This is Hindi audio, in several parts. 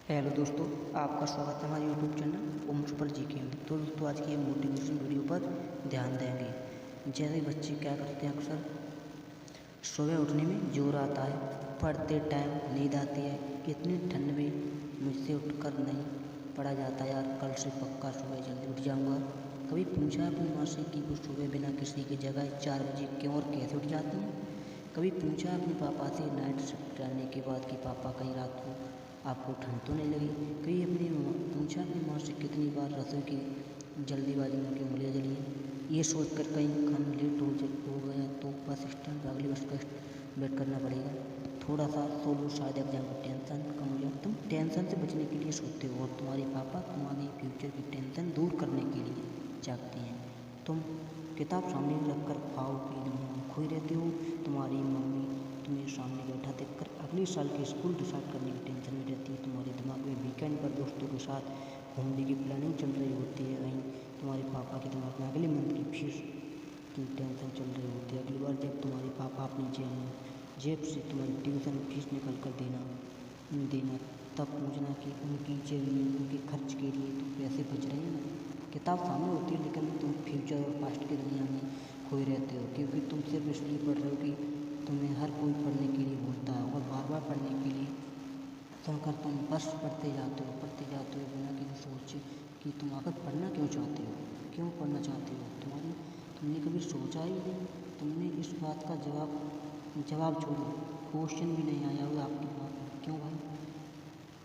हेलो दोस्तों, आपका स्वागत है हमारे यूट्यूब चैनल ओम सुपर जीके में। तो दोस्तों, आज की मोटिवेशन वीडियो पर ध्यान देंगे। जैसे बच्चे क्या करते हैं, अक्सर सुबह उठने में जोर आता है, पढ़ते टाइम नींद आती है, इतनी ठंड में मुझसे उठकर नहीं पढ़ा जाता यार, कल से पक्का सुबह जल्दी उठ जाऊंगा। कभी पूछा अपनी माँ से कि वो सुबह बिना किसी की जगह 4 बजे क्यों और कैसे उठ जाती हैं? कभी पूछा अपने पापा से नाइट शिफ्ट करने के बाद कि पापा कहीं रात को आपको ठंड तो नहीं लगी? कभी पूछा अपनी माँ से कितनी बार रसोई की जल्दीबाजी में उनकी उंगलियाँ जली हैं? ये सोचकर कहीं खाना लेट हो गया तो बस स्टैंड पर अगली बस का वेट करना पड़ेगा। थोड़ा सा सो लो, शायद एग्जाम की टेंशन कम हो जाए। तुम टेंशन से बचने के लिए सोते हो और तुम्हारे पापा तुम्हारे फ्यूचर की टेंशन दूर करने के लिए जागते हैं। तुम किताब सामने रखकर ख्वाब की दुनिया में खोए रहते हो। तुम्हारी मम्मी तुम्हें सामने बैठा देखकर अगले साल के स्कूल डिसाइड करने की टेंशन में रहती है। तुम्हारे दिमाग में वीकेंड पर दोस्तों के साथ घूमने की प्लानिंग चल रही होती है। वहीं तुम्हारे पापा के दिमाग में अगले मंथ की फीस की टेंशन चल रही होती है। अगली बार जब तुम्हारे पापा अपनी जेब से तुम्हारी ट्यूशन फीस निकल कर देना तब पूछना कि उनकी जेब में उनके खर्च के लिए तो पैसे बच रहे हैं ना। किताब सामने होती है लेकिन तुम फ्यूचर और पास्ट की दुनिया में खोए रहते हो, क्योंकि तुम सिर्फ इसलिए पढ़ रहे हो कि तुम्हें हर कोई पढ़ने के लिए बोलता है और बार बार पढ़ने के लिए सुनकर तुम बस पढ़ते जाते हो बिना किसी सोचे कि तुम आखिर पढ़ना क्यों चाहते हो, क्यों पढ़ना चाहते हो। तुमने कभी सोचा ही नहीं। तुमने इस बात का जवाब छोड़ो, क्वेश्चन भी नहीं आया होगा आपके दिमाग में। क्यों भाई?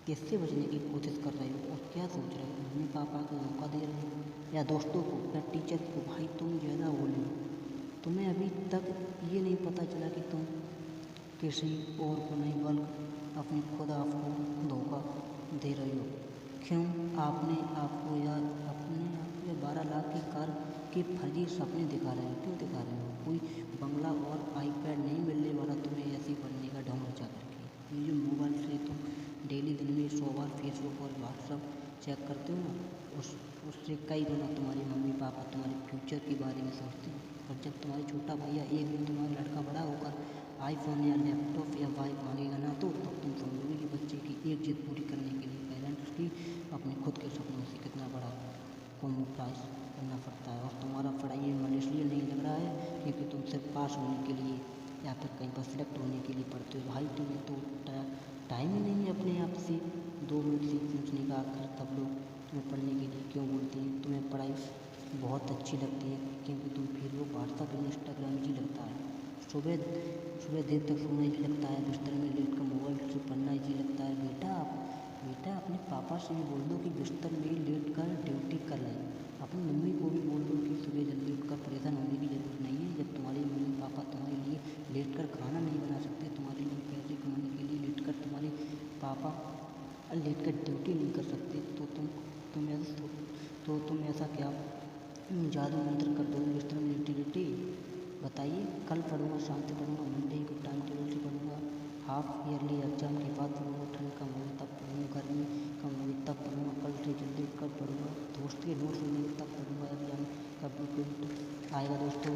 किससे बचने की कोशिश कर रहे हो और क्या सोच रहे हो? मम्मी पापा को धोखा दे रहे हो या दोस्तों को या टीचर को? भाई तुम ज़्यादा बोलो। तुम्हें अभी तक ये नहीं पता चला कि तुम किसी और को नहीं बल्कि अपने खुद आपको धोखा दे रहे हो। क्यों? आपने आपको या अपने आप को 12 लाख की कार के फर्जी सपने दिखा रहे हो। क्यों दिखा रहे हो? कोई बंगला और आईपैड नहीं मिलने वाला तुम्हें ऐसे पढ़ने का ढोंग मचा करके। ये जो मोबाइल से तुम डेली दिन में 100 बार फेसबुक और व्हाट्सअप चेक करते हो ना, उससे कई गुना तुम्हारी मम्मी पापा तुम्हारे फ्यूचर के बारे में सोचते हैं। और जब तुम्हारा छोटा भैया एक दिन तुम्हारा लड़का बड़ा होकर आईफोन या लैपटॉप या बाइक मांगेगा ना, तो तब तुम समझोगे कि बच्चे की एक जिद पूरी करने के लिए पेरेंट्स की अपने खुद के सपनों से कितना बड़ा कॉम्प्रोमाइज़ करना पड़ता है। और तुम्हारा पढ़ाई में मन इसलिए नहीं लग रहा है क्योंकि तुम सिर्फ पास होने के लिए या फिर कहीं पर सिलेक्ट होने के लिए पढ़ते हो। भाई तुम्हें तो टाइम ही नहीं है अपने आप से 2 मिनट से पूछने का। आकर तब लोग तुम्हें पढ़ने के लिए क्यों बोलते हैं? तुम्हें पढ़ाई बहुत अच्छी लगती है क्योंकि तुम फेसबुक व्हाट्सअप इंस्टाग्राम ही लगता है। सुबह सुबह देर तक सोना ही लगता है, बिस्तर में लेट कर मोबाइल से पढ़ना ही लगता है। बेटा अपने पापा से भी बोल दो कि बिस्तर में लेट कर ड्यूटी कर लें। अपनी मम्मी को भी बोल दो कि सुबह जल्दी उठकर परेशान होने की ज़रूरत नहीं है। जब तुम्हारी मम्मी पापा तुम्हारे लिए लेट कर खाना नहीं बना सकते, तुम्हारे लिए पैसे कमाने के लिए लेट कर तुम्हारे पापा लेट कर ड्यूटी नहीं कर सकते, तो तुम ऐसा क्या जादू मंत्र कर दोगे बिस्तर में लेटी लेटी? बताइए। कल पढ़ूंगा, शाम से पढ़ूंगा, मंडे को टाइम टेबल से पढ़ूंगा, हाफ ईयरली एग्जाम के बाद पढ़ूंगा, ठंड कम होगी तब पढ़ूंगा, गर्मी कम होगी तब पढ़ूंगा, कल से जल्दी उठकर पढ़ूंगा, दोस्त के नोट्स मिलेंगे तब पढ़ूंगा, एग्जाम कब रिजल्ट आएगा दोस्तों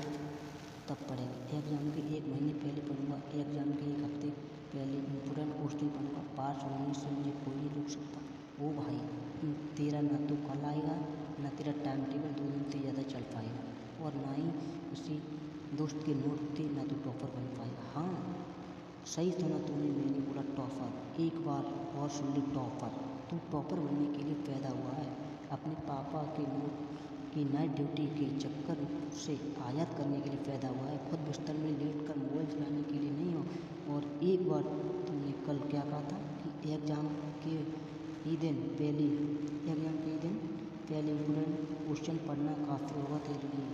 तब पढ़ेंगे, एग्जाम के 1 महीने पहले पढ़ूंगा, एग्जाम के 1 हफ्ते पहले इम्पोर्टेंट क्वेश्चन पढ़ूंगा। पास होने से मुझे कोई नहीं रोक सकता। ओ भाई, तेरा ना तो कल आएगा, ना तेरा टाइम टेबल 2 दिन से ज़्यादा चल पाएगा, और ना ही किसी दोस्त के नोट थे, ना तो टॉपर बन पाएगा। हाँ, सही सुना तूने, मैंने बोला टॉपर। एक बार और सुन ले टॉपर। तू टॉपर बनने के लिए पैदा हुआ है, अपने पापा के नोट की नाइट ड्यूटी के चक्कर से आयत करने के लिए पैदा हुआ है, खुद बिस्तर में लेट कर मोबाइल चलाने के लिए नहीं हो। और एक बार तुमने कल क्या कहा था कि एग्जाम के ही दिन पहले इम्पोर्टेंट क्वेश्चन पढ़ना काफ़ी होगा तेरे लिए।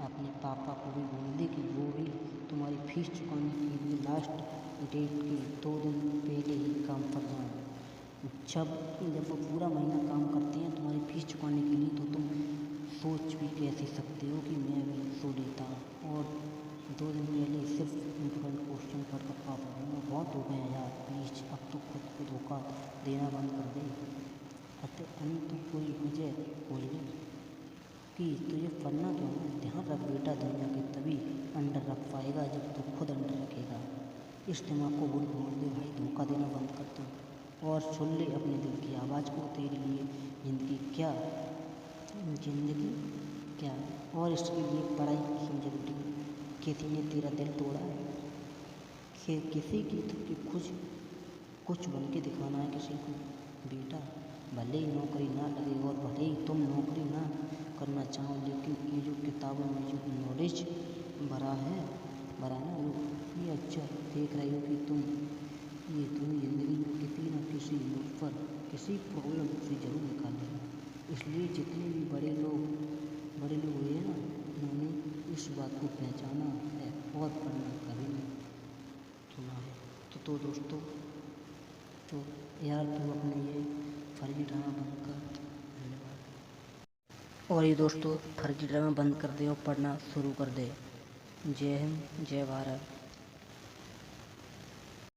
अपने पापा को भी बोल दे कि वो भी तुम्हारी फीस चुकाने के लिए लास्ट डेट के 2 दिन पहले ही काम पर जाएं। जब वो पूरा महीना काम करते हैं तुम्हारी फीस चुकाने के लिए, तो तुम सोच भी कैसे सकते हो कि मैं भी सो लेता और 2 दिन पहले सिर्फ इम्पोर्टेंट क्वेश्चन पढ़ कर पापा दूँगा। बहुत हो गया यार, प्लीज़ अब तो खुद को धोखा देना बंद कर दे। अतः तो कोई वजह बोल कि तुझे पढ़ना क्यों है? ध्यान रख बेटा, दुनिया के तभी अंडर रख पाएगा जब तू खुद अंडर रखेगा। इस दिमाग को बोल दे भाई, धोखा देना बंद कर दो। और सुन ले अपने दिल की आवाज़ को, तेरे लिए ज़िंदगी क्या और इसके लिए पढ़ाई क्यों जरूरी। किसी ने तेरा दिल तोड़ा है, किसी की तो कुछ बन के दिखाना है किसी को। बेटा भले ही नौकरी ना लगे और भले ही तुम नौकरी ना करना चाहो, लेकिन ये जो किताबों में जो नॉलेज भरा ना ये अच्छा देख रहे हो कि तुम्हें ज़िंदगी में किसी न किसी मोड़ पर किसी प्रॉब्लम से जरूर निकालेगा। इसलिए जितने भी बड़े लोग हुए हैं ना, उन्होंने इस बात को पहचाना है और पढ़ना कभी नहीं सुना है। तो दोस्तों, तो यार तू अपने ये फर्जी ड्रामा बंद कर। धन्यवाद। और ये दोस्तों, फर्जी ड्रामा बंद कर दे और पढ़ना शुरू कर दे। जय हिंद, जय भारत।